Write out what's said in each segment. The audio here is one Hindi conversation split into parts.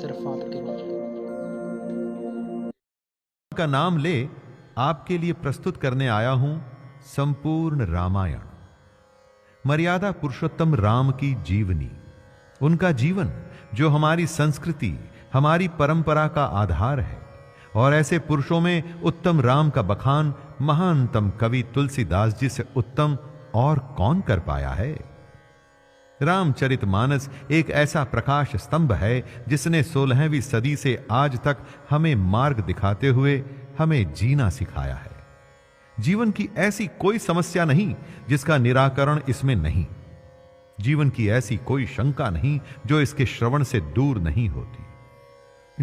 सिर्फ आपके लिए। का नाम ले आपके लिए प्रस्तुत करने आया हूं संपूर्ण रामायण। मर्यादा पुरुषोत्तम राम की जीवनी, उनका जीवन जो हमारी संस्कृति, हमारी परंपरा का आधार है। और ऐसे पुरुषों में उत्तम राम का बखान महानतम कवि तुलसीदास जी से उत्तम और कौन कर पाया है। रामचरितमानस एक ऐसा प्रकाश स्तंभ है जिसने 16वीं सदी से आज तक हमें मार्ग दिखाते हुए हमें जीना सिखाया है। जीवन की ऐसी कोई समस्या नहीं जिसका निराकरण इसमें नहीं। जीवन की ऐसी कोई शंका नहीं जो इसके श्रवण से दूर नहीं होती।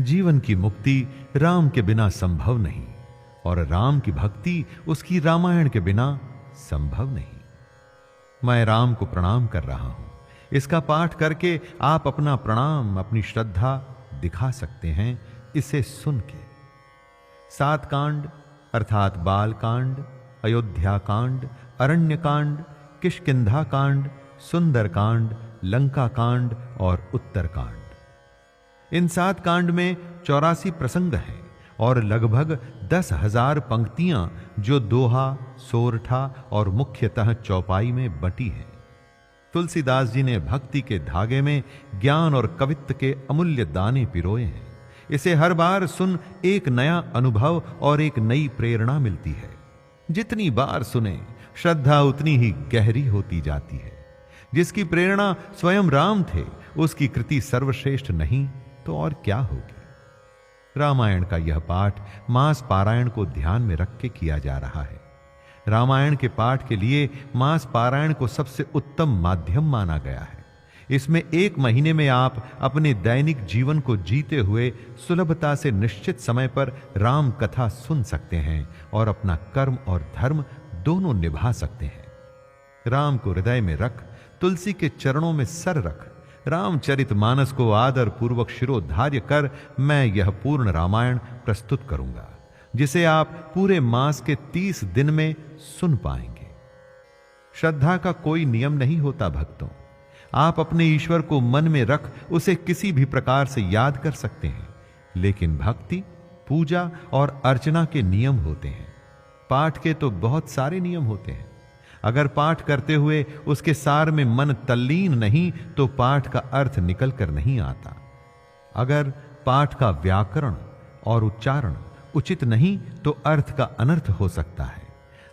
जीवन की मुक्ति राम के बिना संभव नहीं और राम की भक्ति उसकी रामायण के बिना संभव नहीं। मैं राम को प्रणाम कर रहा हूं। इसका पाठ करके आप अपना प्रणाम, अपनी श्रद्धा दिखा सकते हैं इसे सुन के। 7 कांड अर्थात बाल कांड, अयोध्या कांड, अरण्य कांड, किष्किंधा कांड, सुंदर कांड, लंका कांड और उत्तर कांड। इन 7 कांड में 84 प्रसंग हैं और लगभग 10,000 पंक्तियां जो दोहा, सोरठा और मुख्यतः चौपाई में बटी हैं। तुलसीदास जी ने भक्ति के धागे में ज्ञान और कवित्व के अमूल्य दाने पिरोए हैं। इसे हर बार सुन एक नया अनुभव और एक नई प्रेरणा मिलती है। जितनी बार सुने श्रद्धा उतनी ही गहरी होती जाती है। जिसकी प्रेरणा स्वयं राम थे उसकी कृति सर्वश्रेष्ठ नहीं तो और क्या होगी। रामायण का यह पाठ मास पारायण को ध्यान में रख के किया जा रहा है। रामायण के पाठ के लिए मास पारायण को सबसे उत्तम माध्यम माना गया है। इसमें 1 महीने में आप अपने दैनिक जीवन को जीते हुए सुलभता से निश्चित समय पर राम कथा सुन सकते हैं और अपना कर्म और धर्म दोनों निभा सकते हैं। राम को हृदय में रख, तुलसी के चरणों में सर रख, रामचरितमानस को आदर पूर्वक शिरोधार्य कर मैं यह पूर्ण रामायण प्रस्तुत करूंगा, जिसे आप पूरे मास के 30 दिन में सुन पाएंगे। श्रद्धा का कोई नियम नहीं होता भक्तों। आप अपने ईश्वर को मन में रख उसे किसी भी प्रकार से याद कर सकते हैं, लेकिन भक्ति, पूजा और अर्चना के नियम होते हैं। पाठ के तो बहुत सारे नियम होते हैं। अगर पाठ करते हुए उसके सार में मन तल्लीन नहीं तो पाठ का अर्थ निकल कर नहीं आता। अगर पाठ का व्याकरण और उच्चारण उचित नहीं तो अर्थ का अनर्थ हो सकता है।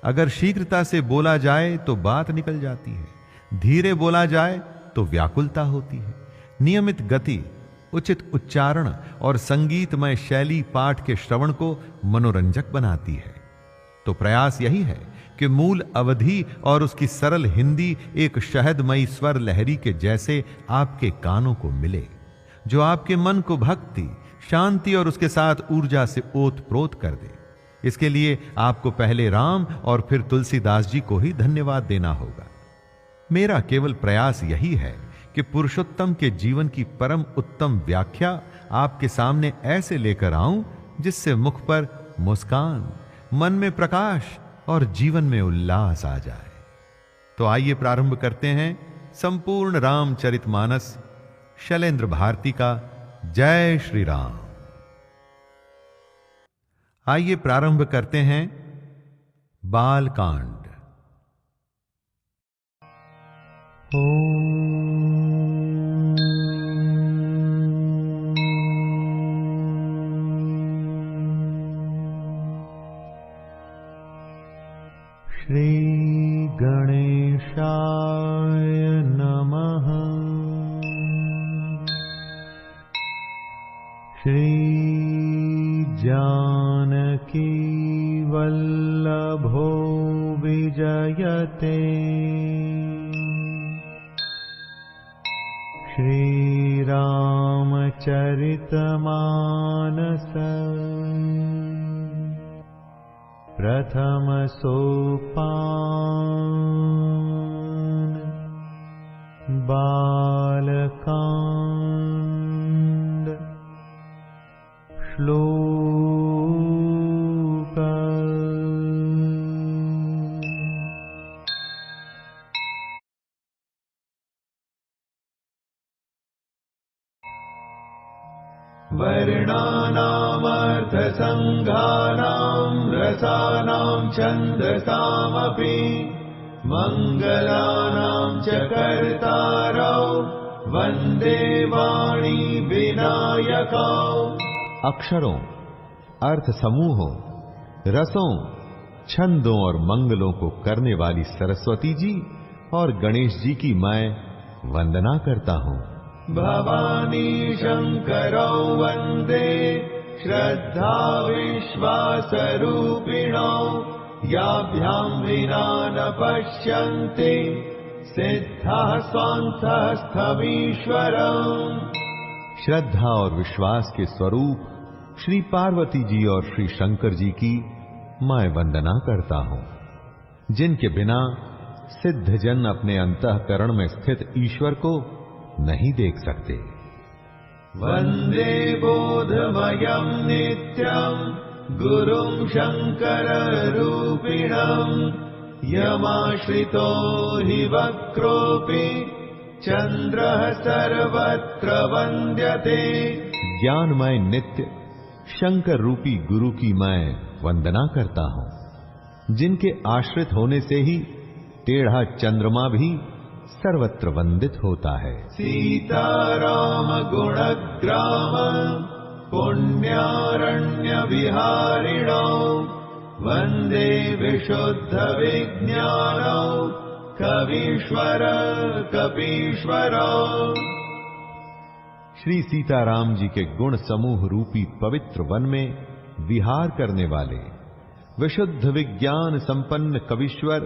अगर शीघ्रता से बोला जाए तो बात निकल जाती है, धीरे बोला जाए तो व्याकुलता होती है। नियमित गति, उचित उच्चारण और संगीतमय शैली पाठ के श्रवण को मनोरंजक बनाती है। तो प्रयास यही है कि मूल अवधि और उसकी सरल हिंदी एक शहदमयी स्वर लहरी के जैसे आपके कानों को मिले, जो आपके मन को भक्ति, शांति और उसके साथ ऊर्जा से ओत-प्रोत कर दे। इसके लिए आपको पहले राम और फिर तुलसीदास जी को ही धन्यवाद देना होगा। मेरा केवल प्रयास यही है कि पुरुषोत्तम के जीवन की परम उत्तम व्याख्या आपके सामने ऐसे लेकर आऊं जिससे मुख पर मुस्कान, मन में प्रकाश और जीवन में उल्लास आ जाए। तो आइए प्रारंभ करते हैं संपूर्ण रामचरितमानस शैलेंद्र भारती का जय श्री राम। आइए प्रारंभ करते हैं बालकांड। श्री गणेशाय नमः। श्री जानकी वल्लभो विजयते। श्री रामचरितमानस प्रथम सोपान बालकांड। श्लोक। वर्णानामर्थसङ्घानां रसानां छन्दसामपि मङ्गलानां च कर्तारौ वन्दे वाणी विनायकौ। अक्षरों, अर्थ समूहों, रसों, छंदों और मंगलों को करने वाली सरस्वती जी और गणेश जी की मैं वंदना करता हूँ। भवानी शंकरौ वन्दे श्रद्धा विश्वासरूपिणौ याभ्यां विना न पश्यन्ति सिद्धः स्वान्तः स्थवीश्वरम्। श्रद्धा और विश्वास के स्वरूप श्री पार्वती जी और श्री शंकर जी की मैं वंदना करता हूँ, जिनके बिना सिद्ध जन अपने अंतःकरण में स्थित ईश्वर को नहीं देख सकते। वन्दे बोधमयं नित्यं गुरुं शंकररूपिणं यमाश्रितो हि वक्रोऽपि चन्द्रः सर्वत्र वन्द्यते। ज्ञानमय नित्य शंकर रूपी गुरु की मैं वंदना करता हूँ, जिनके आश्रित होने से ही टेढ़ा चंद्रमा भी सर्वत्र वंदित होता है। सीताराम गुणग्राम पुण्यारण्य विहारिणौ वन्दे विशुद्ध विज्ञानौ कवीश्वर कपीश्वरौ। श्री सीताराम जी के गुण समूह रूपी पवित्र वन में विहार करने वाले विशुद्ध विज्ञान संपन्न कवीश्वर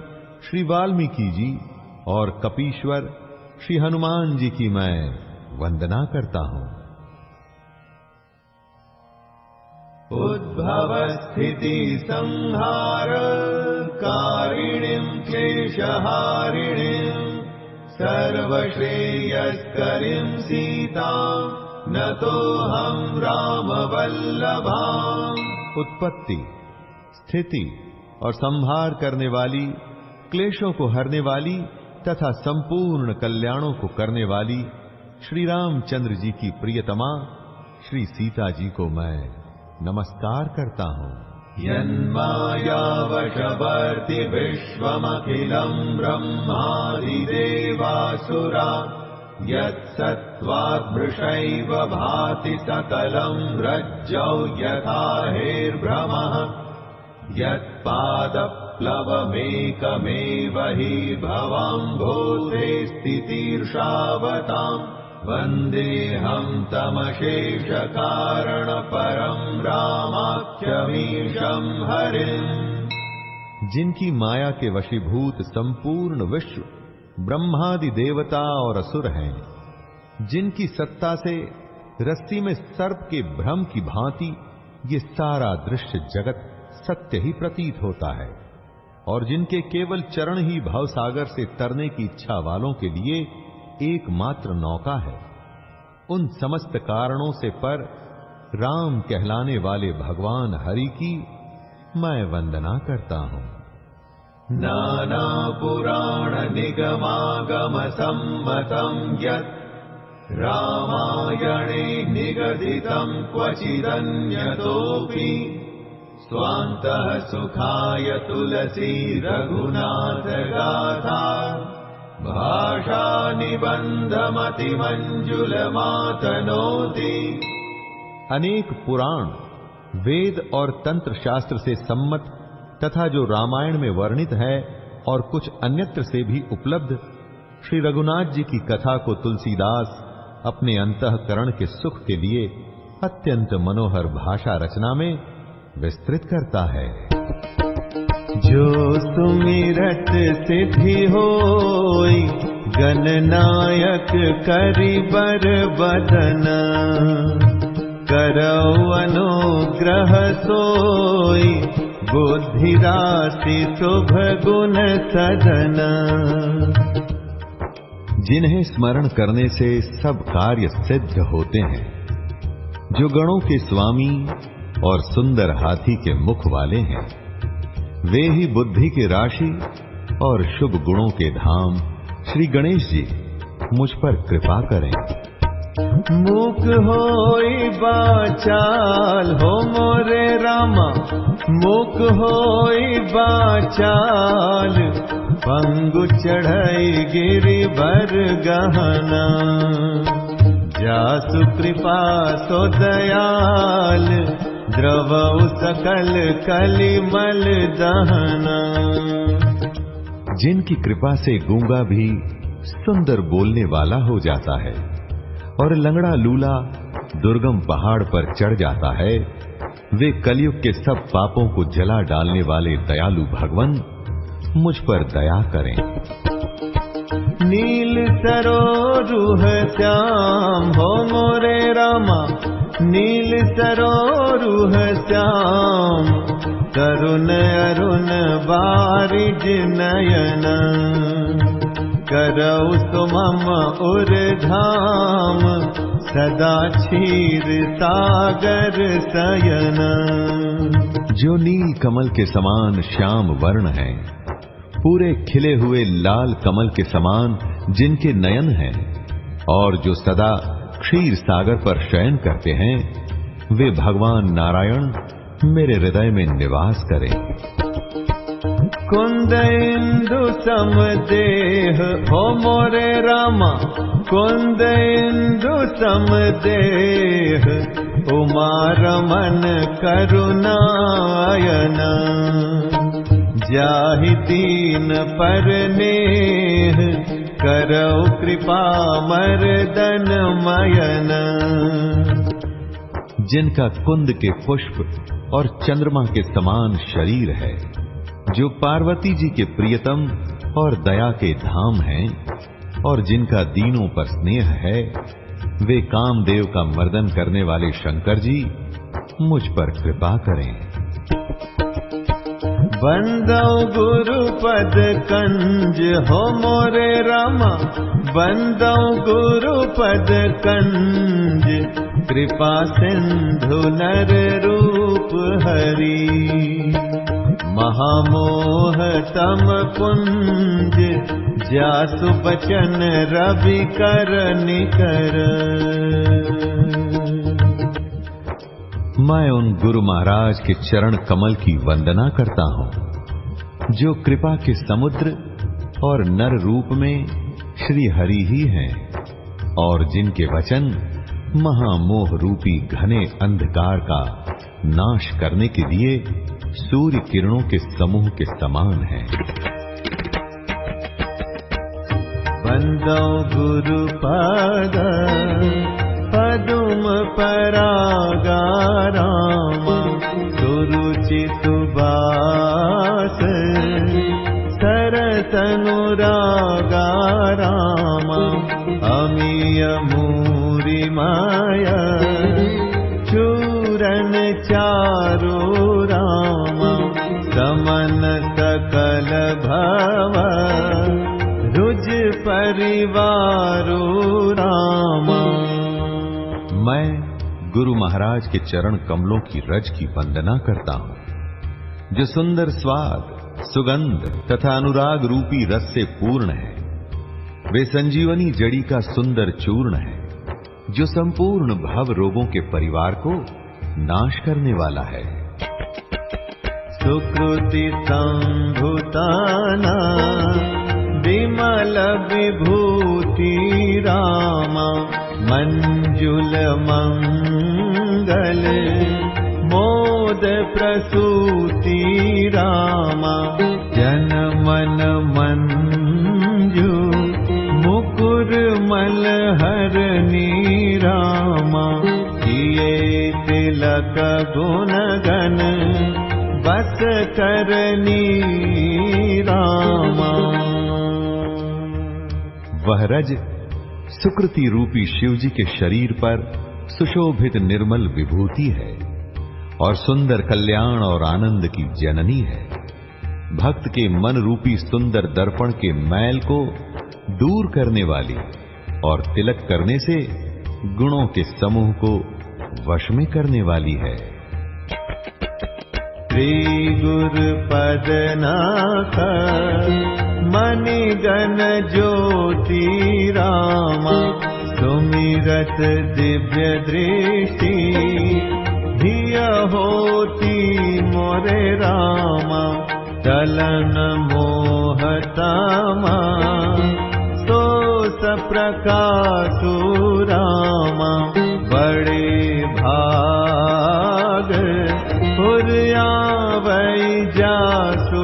श्री वाल्मीकि जी और कपीश्वर श्री हनुमान जी की मैं वंदना करता हूँ। उद्भव स्थिति संहार कारिणीं क्लेशहारिणीं सर्वश्रेयस्करीं सीतां नतोऽहं रामवल्लभाम्। उत्पत्ति, स्थिति और संहार करने वाली, क्लेशों को हरने वाली तथा संपूर्ण कल्याणों को करने वाली श्री रामचंद्र जी की प्रियतमा श्री सीता जी को मैं नमस्कार करता हूँ। यन्मायावशवर्ति विश्वमखिलं ब्रह्मादिदेवासुरा यत्सत्त्वाद्भृशैव भाति सकलं रज्जौ यथा हेर्भ्रमः यत्पादप्लवमेकमेव हि भवाम्भोधे स्थितिर्षावताम् वन्देऽहं तमशेषकारणपरं रामाख्यमीशं हरिम्। जिनकी माया के वशीभूत संपूर्ण विश्व ब्रह्मादि देवता और असुर हैं, जिनकी सत्ता से रस्सी में सर्प के भ्रम की भांति ये सारा दृश्य जगत सत्य ही प्रतीत होता है, और जिनके केवल चरण ही भवसागर से तरने की इच्छा वालों के लिए एकमात्र नौका है, उन समस्त कारणों से पर राम कहलाने वाले भगवान हरि की मैं वंदना करता हूँ। नाना पुराण निगमागम सम्मतं यत् रामायणे निगदितं क्वचिदन्यतोऽपि स्वान्तः सुखाय तुलसी रघुनाथ गाथा भाषा निबंधमतिमंजुलमातनोति। अनेक पुराण, वेद और तंत्र शास्त्र से सम्मत तथा जो रामायण में वर्णित है और कुछ अन्यत्र से भी उपलब्ध श्री रघुनाथ जी की कथा को तुलसीदास अपने अंतःकरण के सुख के लिए अत्यंत मनोहर भाषा रचना में विस्तृत करता है। जो सुमिरत सिद्धि होई गणनायक करिबर बदन करौ अनुग्रह सोई बुद्धि राशि शुभ गुण सदन। जिन्हें स्मरण करने से सब कार्य सिद्ध होते हैं, जो गणों के स्वामी और सुंदर हाथी के मुख वाले हैं, वे ही बुद्धि की राशि और शुभ गुणों के धाम श्री गणेश जी मुझ पर कृपा करें। मूक होई बाचाल हो मोरे रामा, मूक होई बाचाल, पंगु चढ़ई गिरि बर गहना, जासु कृपा सो दयाल, द्रवउ सकल कलिमल दहना। जिनकी कृपा से गूंगा भी सुंदर बोलने वाला हो जाता है और लंगड़ा लूला दुर्गम पहाड़ पर चढ़ जाता है, वे कलयुग के सब पापों को जला डालने वाले दयालु भगवान मुझ पर दया करें। नील सरोरुह श्याम हो मोरे रामा, नील सरोरुह श्याम, तरुण अरुण बारिज नयन, करौ सुमम उर धाम, सदा क्षीर सागर शयन। जो नील कमल के समान श्याम वर्ण है, पूरे खिले हुए लाल कमल के समान जिनके नयन हैं, और जो सदा क्षीर सागर पर शयन करते हैं, वे भगवान नारायण मेरे हृदय में निवास करें। कुंद इंदु सम देह हो मोरे रामा, कुंद इंदु सम देह, उमा रमन करुणायन, जाहि दीन पर नेह, करौ कृपा मर्दन मयन। जिनका कुंद के पुष्प और चंद्रमा के समान शरीर है, जो पार्वती जी के प्रियतम और दया के धाम हैं, और जिनका दीनों पर स्नेह है, वे कामदेव का मर्दन करने वाले शंकर जी मुझ पर कृपा करें। बंदौ गुरु पद कंज हो मोरे रामा, बंदौ गुरु पद कंज, कृपा सिंधु नर रूप हरि, महामोह तम पुंज, जासु बचन रवि कर निकर। मैं उन गुरु महाराज के चरण कमल की वंदना करता हूँ, जो कृपा के समुद्र और नर रूप में श्री हरि ही हैं, और जिनके वचन महामोह रूपी घने अंधकार का नाश करने के लिए सूर्य किरणों के समूह के समान हैं। बंदौ गुरु पद पदुम परागा रामा, सुरुचि सुबास सरस अनुरागा रामा, अमीय मूरि माया चूरन चारु रामा, समन सकल भव रुज परिवारो रामा। मैं गुरु महाराज के चरण कमलों की रज की वंदना करता हूँ, जो सुंदर स्वाद, सुगंध तथा अनुराग रूपी रस से पूर्ण है। वे संजीवनी जड़ी का सुंदर चूर्ण है, जो संपूर्ण भव रोगों के परिवार को नाश करने वाला है। सुकृति संभुताना विमल विभूति रामा, मंजुल मंगल मोद प्रसूति रामा, जन मन मंजू मुकुर मलहरनी रामा, किए तिलक गुण गण बस करनी रामा। वह रज सुकृति रूपी शिवजी के शरीर पर सुशोभित निर्मल विभूति है, और सुंदर कल्याण और आनंद की जननी है। भक्त के मन रूपी सुंदर दर्पण के मैल को दूर करने वाली, और तिलक करने से गुणों के समूह को वश में करने वाली है। श्री गुरु पद नाथ मणिगण ज्योति रामा, सुमिरत दिव्य दृष्टि धिया होती मोरे रामा चलन मोहतमा सो सप्रकाशु रामा बड़े भाग पुरयावै जासु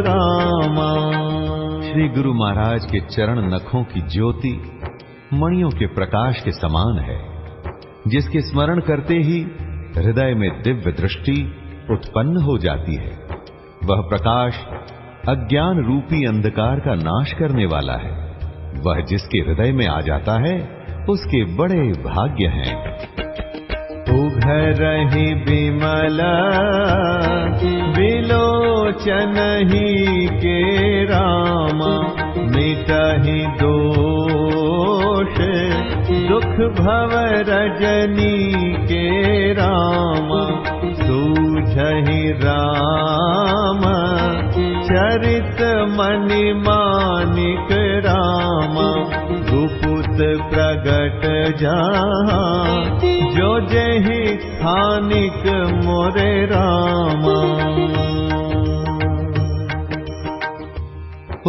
रामा। श्री गुरु महाराज के चरण नखों की ज्योति मणियों के प्रकाश के समान है, जिसके स्मरण करते ही हृदय में दिव्य दृष्टि उत्पन्न हो जाती है। वह प्रकाश अज्ञान रूपी अंधकार का नाश करने वाला है। वह जिसके हृदय में आ जाता है उसके बड़े भाग्य हैं। उघरहि विमल विलोचन ही के रामा मिटहि दोष दुख भव रजनी के रामा सूझहि राम चरित मणि मानिक रामा गुपुत प्रगट जहाँ जो जहि स्थानिक मोरे रामा।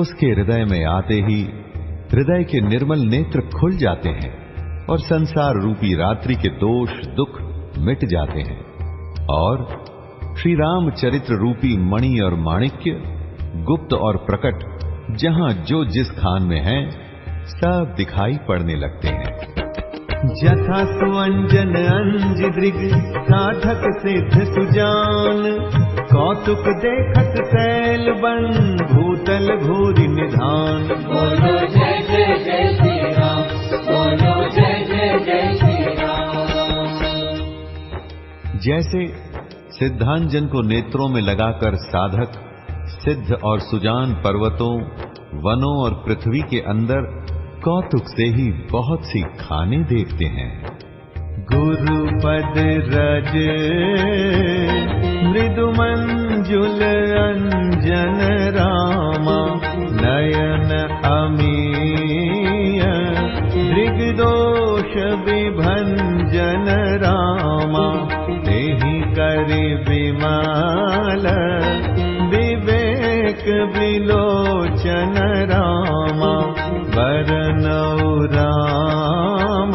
उसके हृदय में आते ही हृदय के निर्मल नेत्र खुल जाते हैं और संसार रूपी रात्रि के दोष दुख मिट जाते हैं और श्री राम चरित्र रूपी मणि और माणिक्य गुप्त और प्रकट जहां जो जिस खान में है सब दिखाई पड़ने लगते हैं। जथा सुअंजन अंज दृग साधक सिद्ध सुजान कौतुक देखत कैल बन भूतल भूरि निधान। बोलो जय जय जय श्री राम, बोलो जय जय जय श्री राम। जैसे सिद्धांजन को नेत्रों में लगाकर साधक सिद्ध और सुजान पर्वतों वनों और पृथ्वी के अंदर कौतुक से ही बहुत सी खाने देखते हैं। गुरुपद रज मृदु मंजुल अंजन रामा नयन अमीय दृग्दोष विभंजन रामा तेहि करि विमल विवेक विलोचन रामा वरनौ राम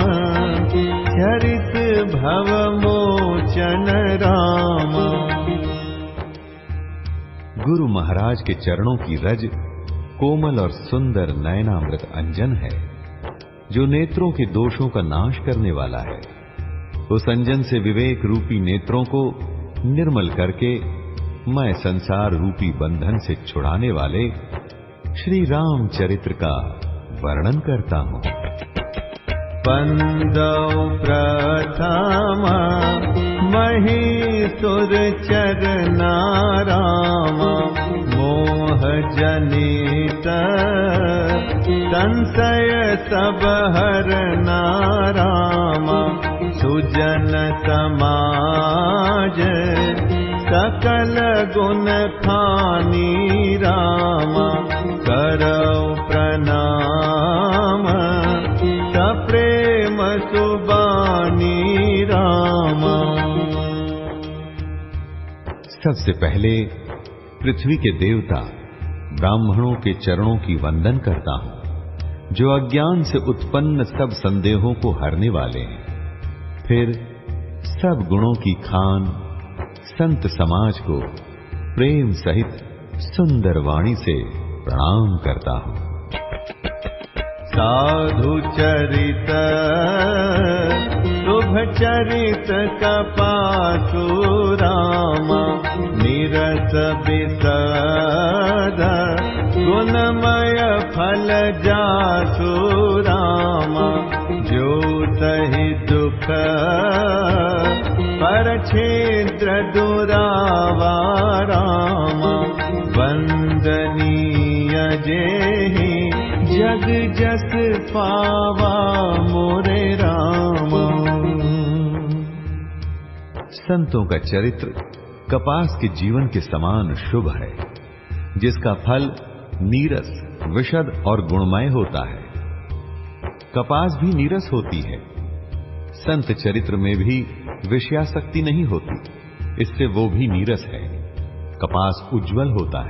चरित भव मोचन रामा। गुरु महाराज के चरणों की रज कोमल और सुंदर नयनामृत अंजन है, जो नेत्रों के दोषों का नाश करने वाला है। उस अंजन से विवेक रूपी नेत्रों को निर्मल करके मैं संसार रूपी बंधन से छुड़ाने वाले श्री राम चरित्र का वर्णन करता हूँ। बंदौ प्रथमा महीसुर चरना रामा मोह जनित संशय सब हरना रामा सुजन समाज सकल गुण खानी रामा करौ प्रणाम सप्रेम सुबानी रामा। सबसे पहले पृथ्वी के देवता ब्राह्मणों के चरणों की वंदन करता हूं, जो अज्ञान से उत्पन्न सब संदेहों को हरने वाले हैं। फिर सब गुणों की खान संत समाज को प्रेम सहित सुंदर वाणी से प्रणाम करता हूं। साधु चरित शुभ चरित कपासु रामा निरस विसद गुणमय फल जासु रामा जो सहि दुख पर क्षेत्र दुरावा रामा वंदनीय जेहि जग जस पावा मोरे रामा। संतों का चरित्र कपास के जीवन के समान शुभ है, जिसका फल नीरस विशद और गुणमय होता है। कपास भी नीरस होती है। संत चरित्र में भी विषयासक्ति नहीं होती, इससे वो भी नीरस है। कपास उज्जवल होता है,